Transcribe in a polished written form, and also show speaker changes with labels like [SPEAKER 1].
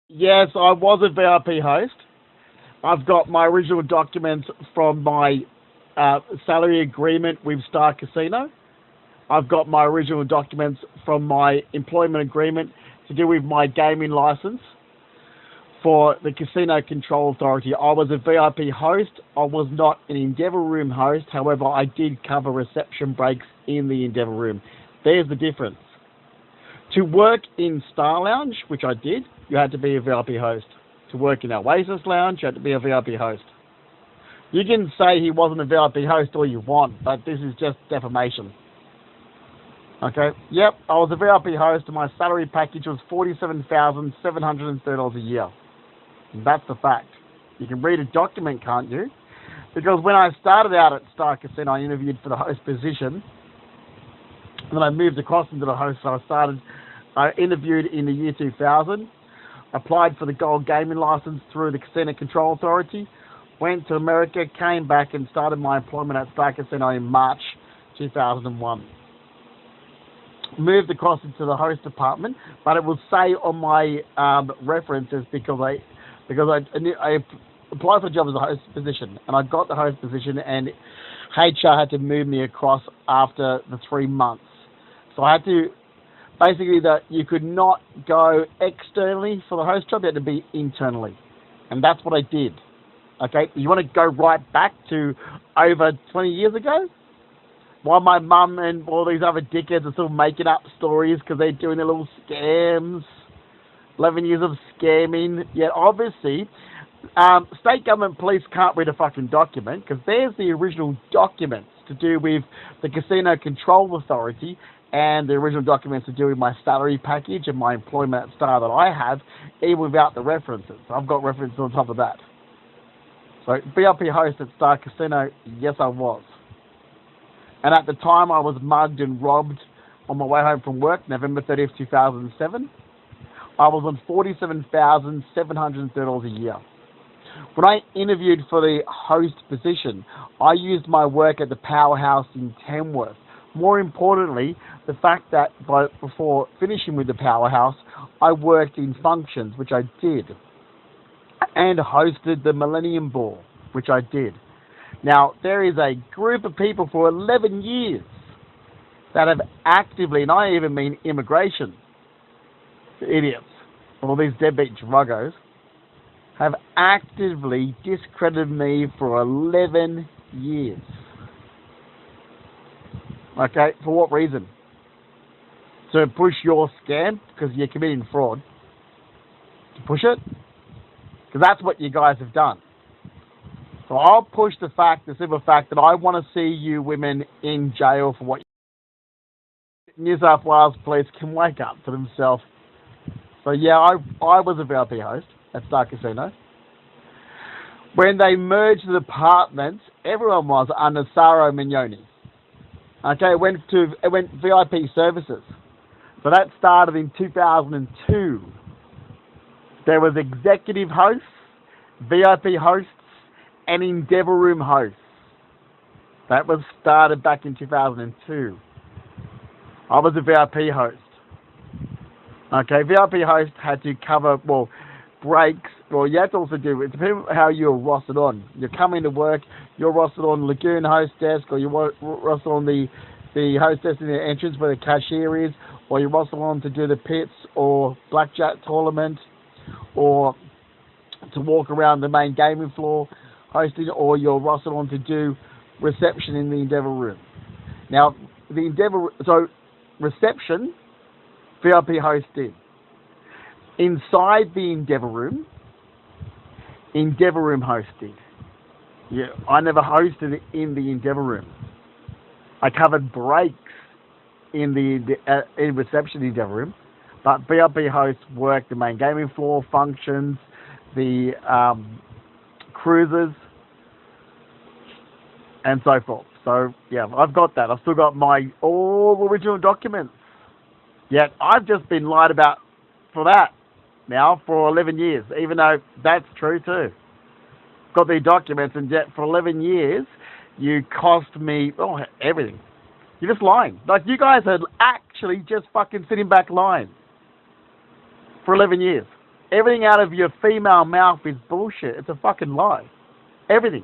[SPEAKER 1] Yes, I was a VIP host. I've got my original documents from my salary agreement with Star Casino. I've got my original documents from my employment agreement to do with my gaming license for the Casino Control Authority. I was a VIP host. I was not an Endeavour Room host. However, I did cover reception breaks in the Endeavour Room. There's the difference. To work in Star Lounge, which I did, you had to be a VIP host. To work in Oasis Lounge, you had to be a VIP host. You can say he wasn't a VIP host all you want, but this is just defamation. Okay, yep, I was a VIP host and my salary package was $47,730 a year. And that's the fact. You can read a document, can't you? Because when I started out at Star Casino, I interviewed for the host position. And then I moved across into the host, so I interviewed in the year 2000, applied for the gold gaming license through the Casino Control Authority, went to America, came back and started my employment at Star Casino in March 2001. Moved across into the host department, but it will say on my references because I applied for a job as a host position, and I got the host position, and HR had to move me across after the 3 months. So I had to, basically, that you could not go externally for the host job, you had to be internally. And that's what I did. Okay, you want to go right back to over 20 years ago? While my mum and all these other dickheads are still making up stories because they're doing their little scams. 11 years of scamming. Yet obviously, state government police can't read a fucking document because there's the original documents to do with the Casino Control Authority and the original documents to do with my salary package and my employment at Star that I have, even without the references. I've got references on top of that. So, VIP host at Star Casino, yes I was. And at the time I was mugged and robbed on my way home from work, November 30th, 2007. I was on $47,730 a year. When I interviewed for the host position, I used my work at the Powerhouse in Tamworth. More importantly, the fact that before finishing with the Powerhouse, I worked in functions, which I did, and hosted the Millennium Ball, which I did. Now, there is a group of people for 11 years that have actively, and I even mean immigration, idiots, all these deadbeat druggos, have actively discredited me for 11 years. Okay, for what reason? To push your scam, because you're committing fraud. To push it? Because that's what you guys have done. So I'll push the simple fact that I want to see you women in jail for what New South Wales police can wake up to themselves. So yeah, I was a VIP host at Star Casino. When they merged the departments, everyone was under Saro Mignoni. Okay, it went VIP services. So that started in 2002. There was executive hosts, VIP hosts, and Endeavour Room hosts. That was started back in 2002. I was a VIP host. Okay, VIP host had to cover, breaks. Well, you had to also do, it depends on how you're rostered on. You're coming to work, you're rostered on Lagoon host desk, or you're rostered on the host desk in the entrance where the cashier is, or you're rostered on to do the pits or blackjack tournament, or to walk around the main gaming floor hosting, or you're rostered on to do reception in the Endeavour Room. Now, reception, VIP host did. Inside the Endeavour Room hosted. Yeah, I never hosted in the Endeavour Room. I covered breaks in in reception in the Endeavour Room, but VIP hosts worked the main gaming floor, functions, the cruises, and so forth. So yeah, I've got that. I've still got my all original documents. Yet I've just been lied about for that now for 11 years, even though that's true too. Got the documents, and yet for 11 years you cost me everything. You're just lying. Like, you guys are actually just fucking sitting back lying for 11 years. Everything out of your female mouth is bullshit. It's a fucking lie. Everything.